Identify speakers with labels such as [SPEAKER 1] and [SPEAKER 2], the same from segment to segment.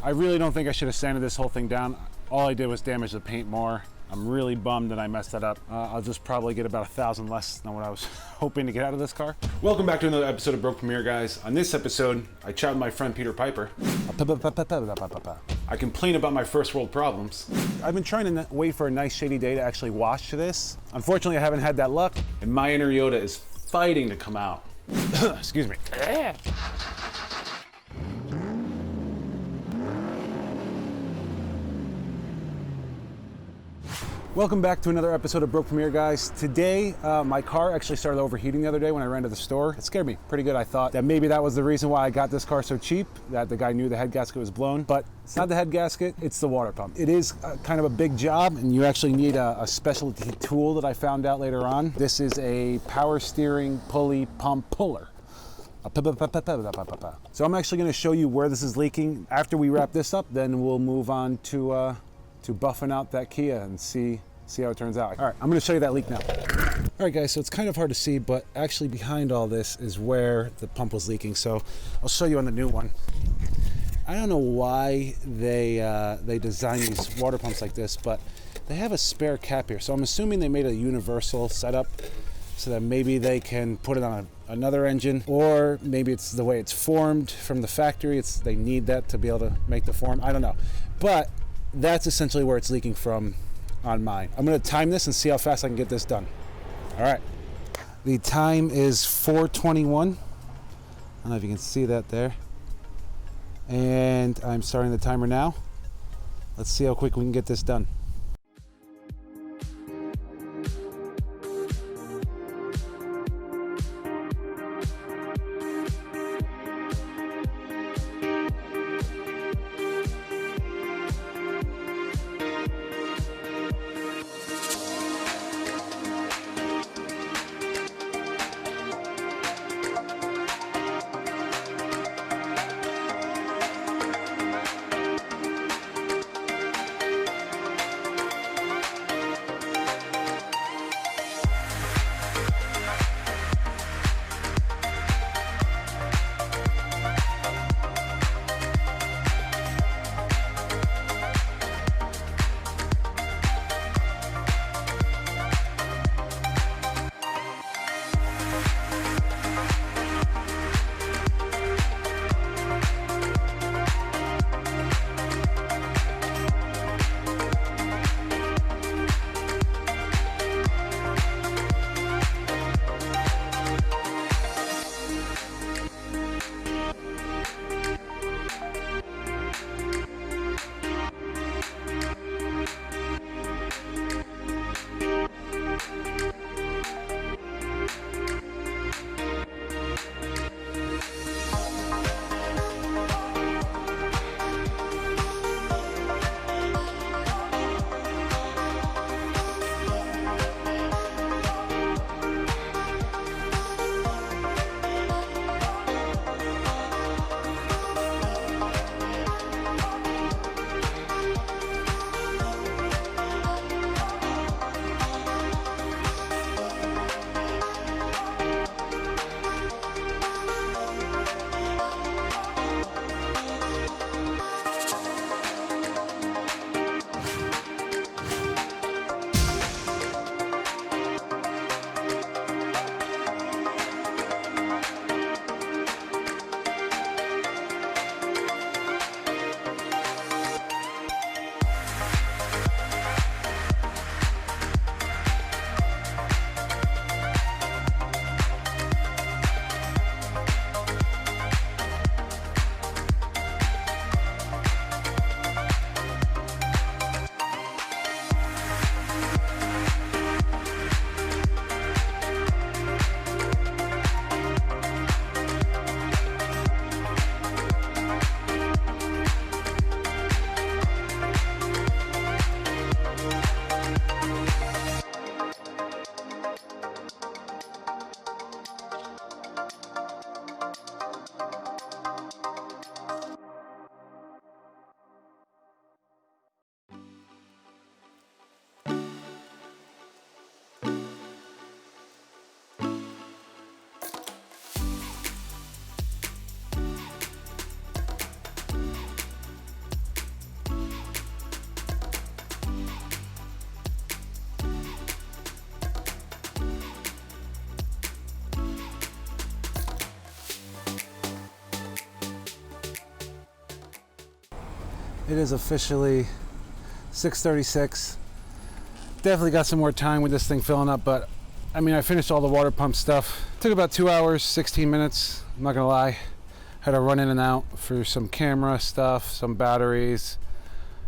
[SPEAKER 1] I really don't think I should have sanded this whole thing down. All I did was damage the paint more. I'm really bummed that I messed that up. I'll just probably get about 1,000 less than what I was hoping to get out of this car. Welcome back to another episode of Broke Premiere, guys. On this episode, I chat with my friend Peter Piper. I complain about my first world problems. I've been trying to wait for a nice shady day to actually wash this. Unfortunately, I haven't had that luck, and my inner Yoda is fighting to come out. Excuse me. Welcome back to another episode of Broke Premiere, guys. Today, my car actually started overheating the other day when I ran to the store. It scared me pretty good. I thought that maybe that was the reason why I got this car so cheap, that the guy knew the head gasket was blown, but it's not the head gasket, it's the water pump. It is kind of a big job, and you actually need a specialty tool that I found out later on. This is a power steering pulley pump puller. So I'm actually gonna show you where this is leaking. After we wrap this up, then we'll move on to buffing out that Kia and see how it turns out. All right, I'm gonna show you that leak now. All right, guys, so it's kind of hard to see, but actually behind all this is where the pump was leaking. So I'll show you on the new one. I don't know why they designed these water pumps like this, but they have a spare cap here. So I'm assuming they made a universal setup so that maybe they can put it on another engine, or maybe it's the way it's formed from the factory. They need that to be able to make the form. I don't know, but that's essentially where it's leaking from on mine. I'm gonna time this and see how fast I can get this done. All right. The time is 4:21. I don't know if you can see that there. And I'm starting the timer now. Let's see how quick we can get this done. It is officially 6:36. Definitely got some more time with this thing filling up, but I mean, I finished all the water pump stuff. Took about 2 hours, 16 minutes. I'm not gonna lie. Had to run in and out for some camera stuff, some batteries,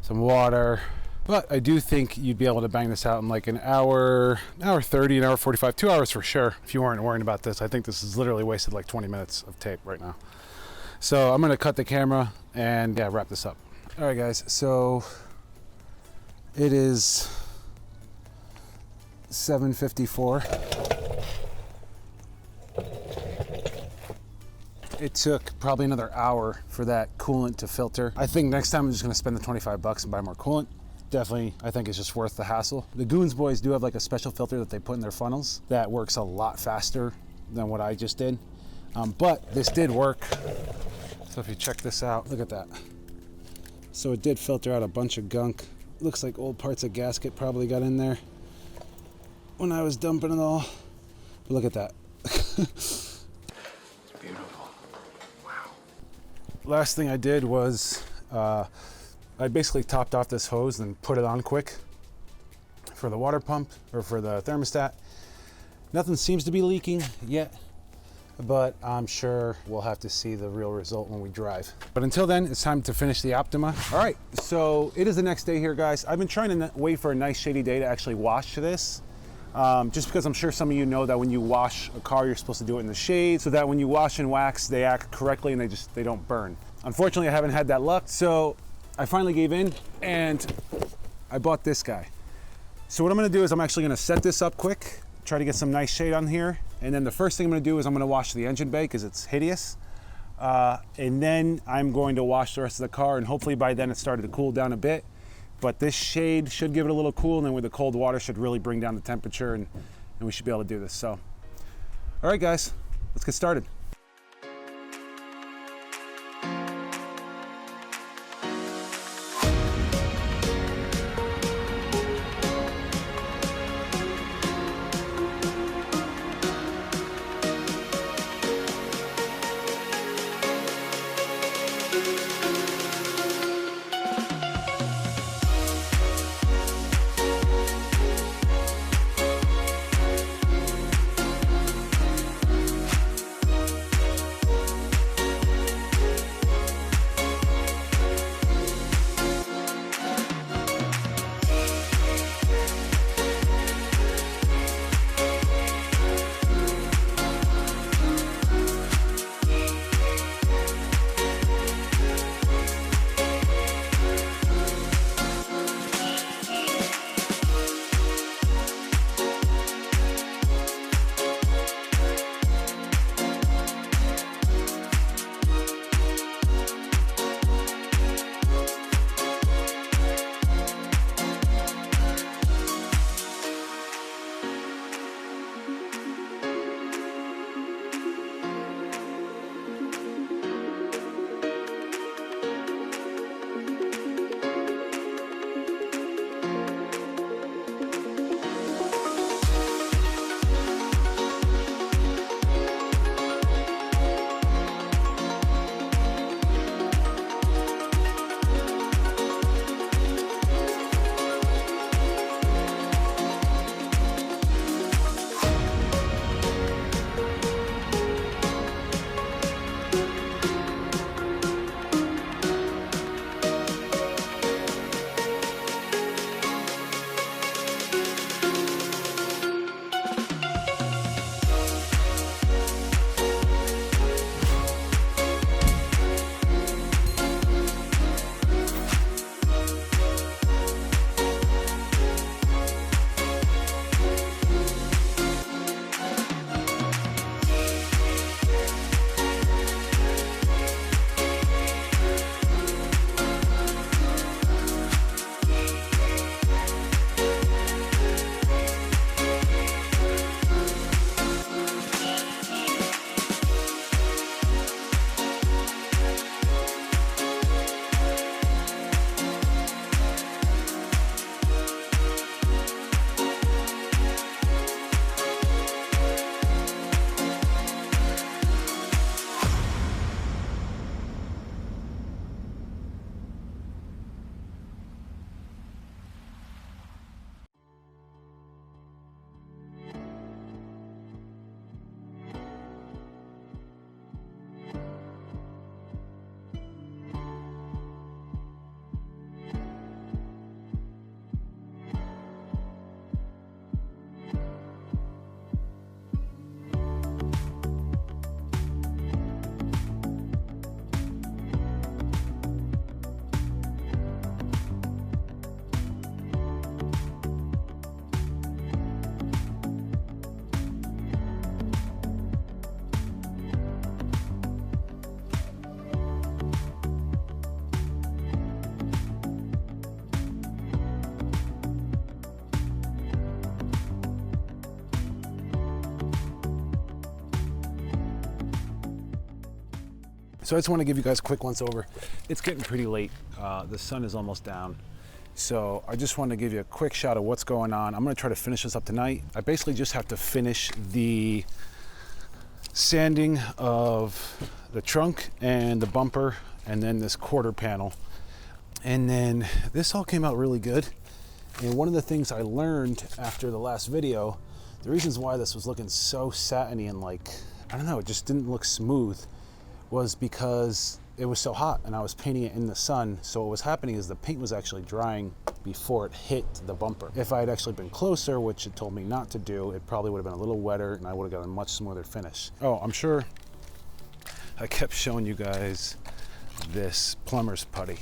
[SPEAKER 1] some water. But I do think you'd be able to bang this out in like an hour 30, an hour 45, 2 hours for sure. If you weren't worrying about this, I think this is literally wasted like 20 minutes of tape right now. So I'm gonna cut the camera and yeah, wrap this up. All right guys, so it is 7:54. It took probably another hour for that coolant to filter. I think next time I'm just gonna spend the 25 bucks and buy more coolant. Definitely, I think it's just worth the hassle. The Goons boys do have like a special filter that they put in their funnels that works a lot faster than what I just did. But this did work. So if you check this out, look at that. So it did filter out a bunch of gunk. Looks like old parts of gasket probably got in there when I was dumping it all. But look at that.
[SPEAKER 2] It's beautiful. Wow.
[SPEAKER 1] Last thing I did was I basically topped off this hose and put it on quick for the water pump or for the thermostat. Nothing seems to be leaking yet, but I'm sure we'll have to see the real result when we drive. But until then, it's time to finish the Optima. All right, so it is the next day here, guys. I've been trying to wait for a nice shady day to actually wash this. Just because I'm sure some of you know that when you wash a car, you're supposed to do it in the shade so that when you wash and wax, they act correctly and they don't burn. Unfortunately, I haven't had that luck, so I finally gave in and I bought this guy. So what I'm gonna do is I'm actually gonna set this up quick, try to get some nice shade on here, and then the first thing I'm gonna do is I'm gonna wash the engine bay because it's hideous. And then I'm going to wash the rest of the car, and hopefully by then it started to cool down a bit. But this shade should give it a little cool, and then with the cold water should really bring down the temperature, and we should be able to do this. So, all right guys, let's get started. So I just want to give you guys a quick once over. It's getting pretty late. The sun is almost down. So I just want to give you a quick shot of what's going on. I'm going to try to finish this up tonight. I basically just have to finish the sanding of the trunk and the bumper and then this quarter panel. And then this all came out really good. And one of the things I learned after the last video, the reasons why this was looking so satiny and like, I don't know, it just didn't look smooth, was because it was so hot and I was painting it in the sun. So what was happening is the paint was actually drying before it hit the bumper. If I had actually been closer, which it told me not to do, it probably would have been a little wetter and I would have got a much smoother finish. Oh, I'm sure I kept showing you guys this plumber's putty.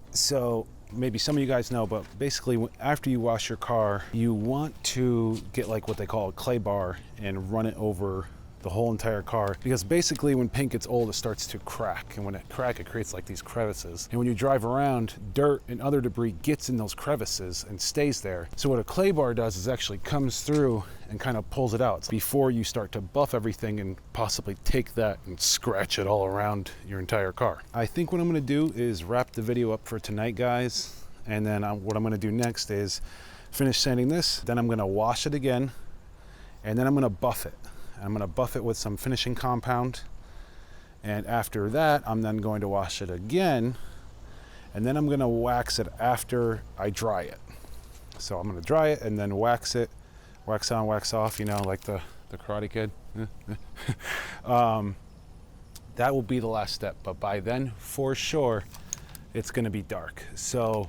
[SPEAKER 1] So maybe some of you guys know, but basically after you wash your car, you want to get like what they call a clay bar and run it over the whole entire car, because basically when paint gets old, it starts to crack, and when it cracks, it creates like these crevices, and when you drive around, dirt and other debris gets in those crevices and stays there. So what a clay bar does is actually comes through and kind of pulls it out before you start to buff everything and possibly take that and scratch it all around your entire car. I think what I'm going to do is wrap the video up for tonight, guys, and then what I'm going to do next is finish sanding this, then I'm going to wash it again, and then I'm going to buff it. I'm going to buff it with some finishing compound, and after that I'm then going to wash it again, and then I'm going to wax it after I dry it. So I'm going to dry it and then wax it, wax on, wax off, you know, like the Karate Kid. That will be the last step, but by then for sure it's going to be dark. So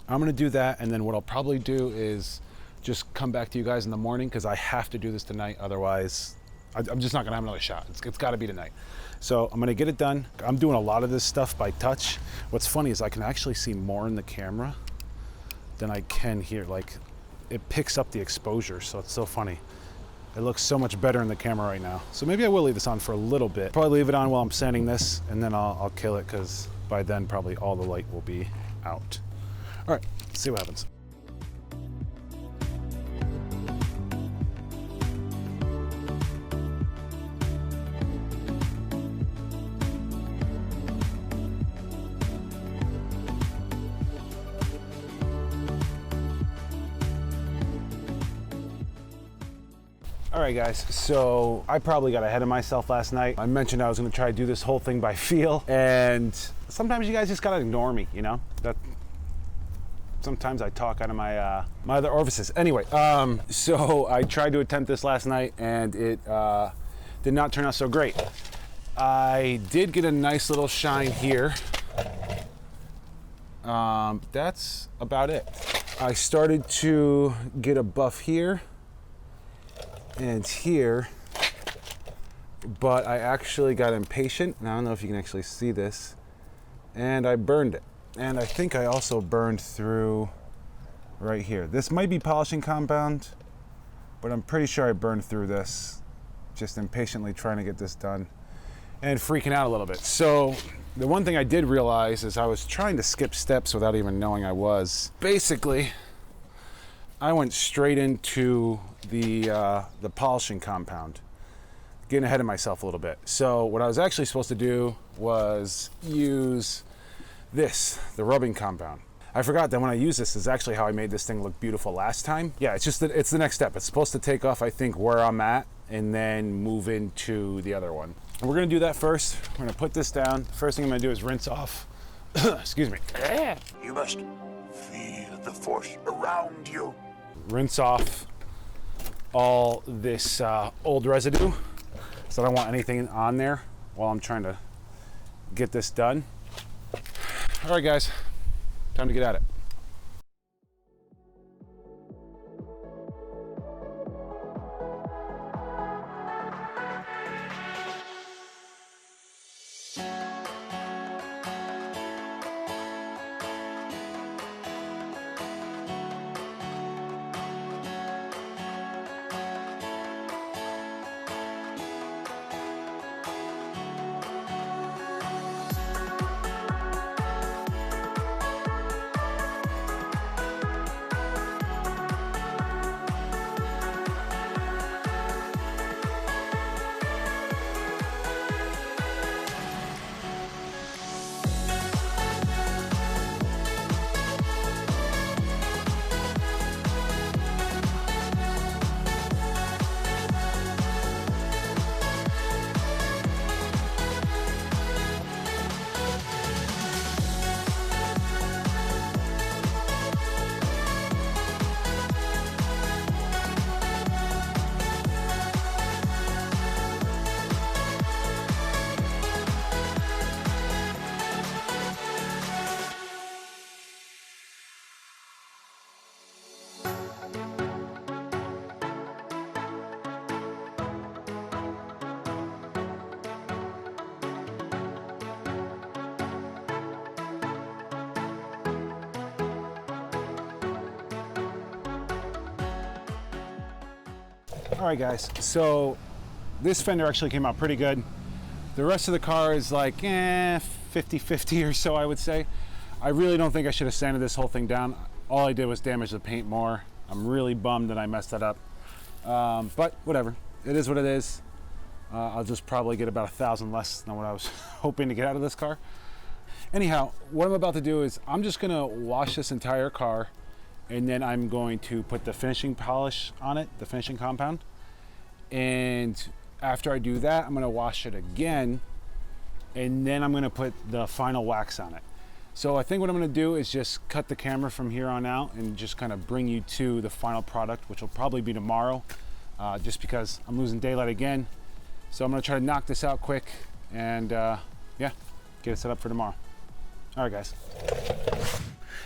[SPEAKER 1] I'm going to do that, and then what I'll probably do is just come back to you guys in the morning, because I have to do this tonight, otherwise I'm just not gonna have another shot. It's gotta be tonight. So I'm gonna get it done. I'm doing a lot of this stuff by touch. What's funny is I can actually see more in the camera than I can here. Like, it picks up the exposure, so it's so funny. It looks so much better in the camera right now. So maybe I will leave this on for a little bit. Probably leave it on while I'm sanding this, and then I'll kill it, because by then probably all the light will be out. All right, let's see what happens. All right, guys, so I probably got ahead of myself last night. I mentioned I was gonna try to do this whole thing by feel, and sometimes you guys just gotta ignore me, you know? That sometimes I talk out of my my other orifices. Anyway, so I tried to attempt this last night, and it did not turn out so great. I did get a nice little shine here. That's about it. I started to get a buff here and here, but I actually got impatient, and I don't know if you can actually see this, and I burned it. And I think I also burned through right here. This might be polishing compound, but I'm pretty sure I burned through this, just impatiently trying to get this done and freaking out a little bit. So the one thing I did realize is I was trying to skip steps without even knowing I was. Basically, I went straight into the polishing compound, getting ahead of myself a little bit. So what I was actually supposed to do was use this, the rubbing compound. I forgot that when I use this is actually how I made this thing look beautiful last time. Yeah, it's just that it's the next step. It's supposed to take off, I think, where I'm at, and then move into the other one. And we're gonna do that first. We're gonna put this down. First thing I'm gonna do is rinse off. Excuse me.
[SPEAKER 3] You must feel the force around you.
[SPEAKER 1] Rinse off all this old residue, so I don't want anything on there while I'm trying to get this done. All right, guys, time to get at it. All right, guys, so this fender actually came out pretty good. The rest of the car is like 50-50 or so, I would say. I really don't think I should have sanded this whole thing down. All I did was damage the paint more. I'm really bummed that I messed that up. But whatever, it is what it is. I'll just probably get about 1,000 less than what I was hoping to get out of this car. Anyhow, what I'm about to do is I'm just gonna wash this entire car, and then I'm going to put the finishing polish on it, the finishing compound. And after I do that, I'm gonna wash it again, and then I'm gonna put the final wax on it. So I think what I'm gonna do is just cut the camera from here on out and just kind of bring you to the final product, which will probably be tomorrow, just because I'm losing daylight again. So I'm gonna try to knock this out quick and yeah, get it set up for tomorrow. All right, guys.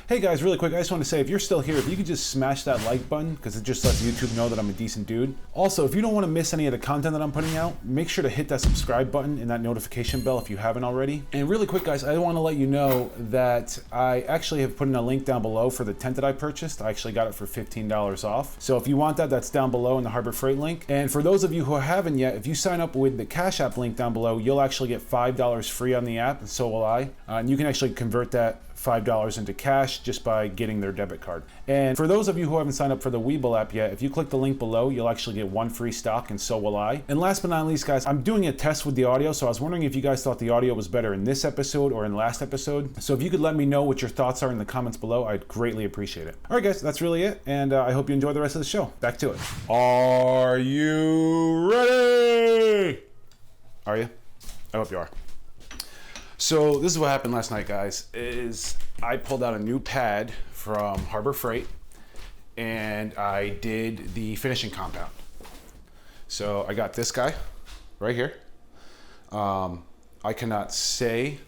[SPEAKER 1] Hey guys, really quick, I just want to say, if you're still here, if you could just smash that like button, because it just lets YouTube know that I'm a decent dude. Also, if you don't want to miss any of the content that I'm putting out, make sure to hit that subscribe button and that notification bell if you haven't already. And really quick, guys, I want to let you know that I actually have put in a link down below for the tent that I purchased. I actually got it for $15 off. So if you want that, that's down below in the Harbor Freight link. And for those of you who haven't yet, if you sign up with the Cash App link down below, you'll actually get $5 free on the app, and so will I. And you can actually convert that $5 into cash just by getting their debit card. And for those of you who haven't signed up for the Webull app yet, if you click the link below, you'll actually get 1 free stock, and so will I. And last but not least, guys, I'm doing a test with the audio, so I was wondering if you guys thought the audio was better in this episode or in last episode. So if you could let me know what your thoughts are in the comments below, I'd greatly appreciate it. All right, guys, that's really it, and I hope you enjoy the rest of the show. Back to it. Are you ready? Are you? I hope you are. So this is what happened last night, guys, is I pulled out a new pad from Harbor Freight and I did the finishing compound. So I got this guy right here. I cannot say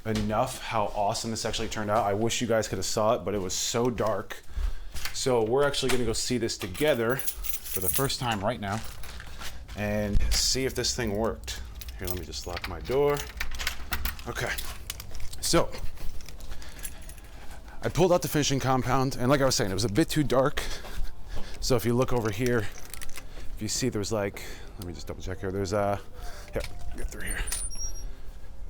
[SPEAKER 1] enough how awesome this actually turned out. I wish you guys could have saw it, but it was so dark. So we're actually gonna go see this together for the first time right now and see if this thing worked. Here, let me just lock my door. Okay, so I pulled out the finishing compound, and like I was saying, it was a bit too dark. So if you look over here, if you see there's like, let me just double check here. There's here, get through here.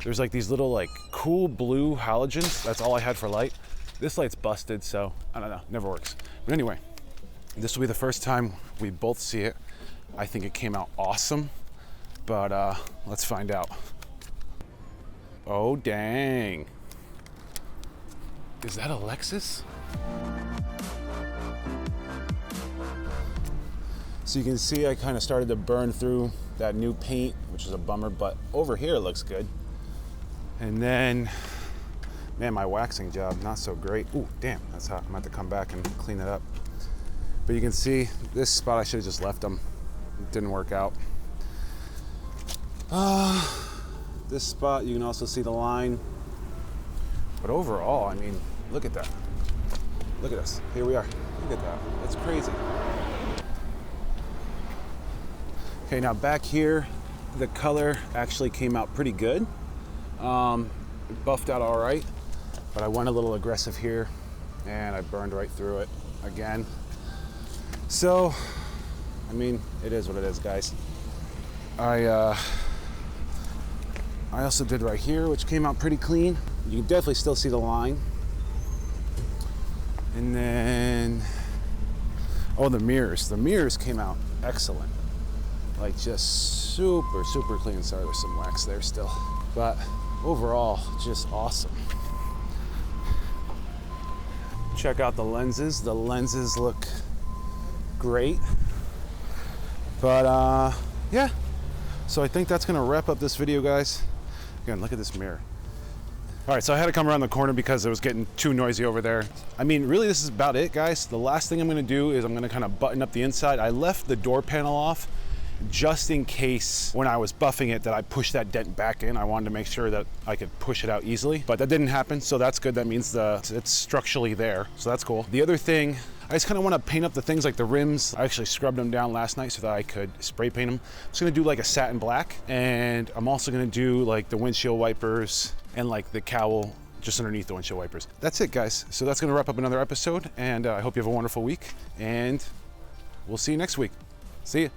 [SPEAKER 1] There's like these little like cool blue halogens. That's all I had for light. This light's busted, so I don't know, never works. But anyway, this will be the first time we both see it. I think it came out awesome, but let's find out. Oh, dang. Is that a Lexus? So you can see I kind of started to burn through that new paint, which is a bummer, but over here it looks good. And then, man, my waxing job, not so great. Ooh, damn, that's hot. I'm gonna have to come back and clean it up. But you can see this spot, I should have just left them. It didn't work out. This spot, you can also see the line. But overall, I mean, look at that. Look at us. Here we are. Look at that. That's crazy. Okay, now back here, the color actually came out pretty good. It buffed out all right, but I went a little aggressive here and I burned right through it again. So, I mean, it is what it is, guys. I also did right here, which came out pretty clean. You can definitely still see the line. And then, oh, the mirrors. The mirrors came out excellent. Like just super, super clean. Sorry, there's some wax there still. But overall, just awesome. Check out the lenses. The lenses look great. But yeah. So I think that's gonna wrap up this video, guys. Again, look at this mirror. All right, so I had to come around the corner because it was getting too noisy over there. I mean, really, this is about it, guys. The last thing I'm gonna do is I'm gonna kind of button up the inside. I left the door panel off just in case when I was buffing it that I pushed that dent back in. I wanted to make sure that I could push it out easily, but that didn't happen, so that's good. That means it's structurally there, so that's cool. The other thing, I just kind of want to paint up the things like the rims. I actually scrubbed them down last night so that I could spray paint them. I'm just gonna do like a satin black, and I'm also gonna do like the windshield wipers and like the cowl just underneath the windshield wipers. That's it, guys. So that's gonna wrap up another episode, and I hope you have a wonderful week, and we'll see you next week. See you.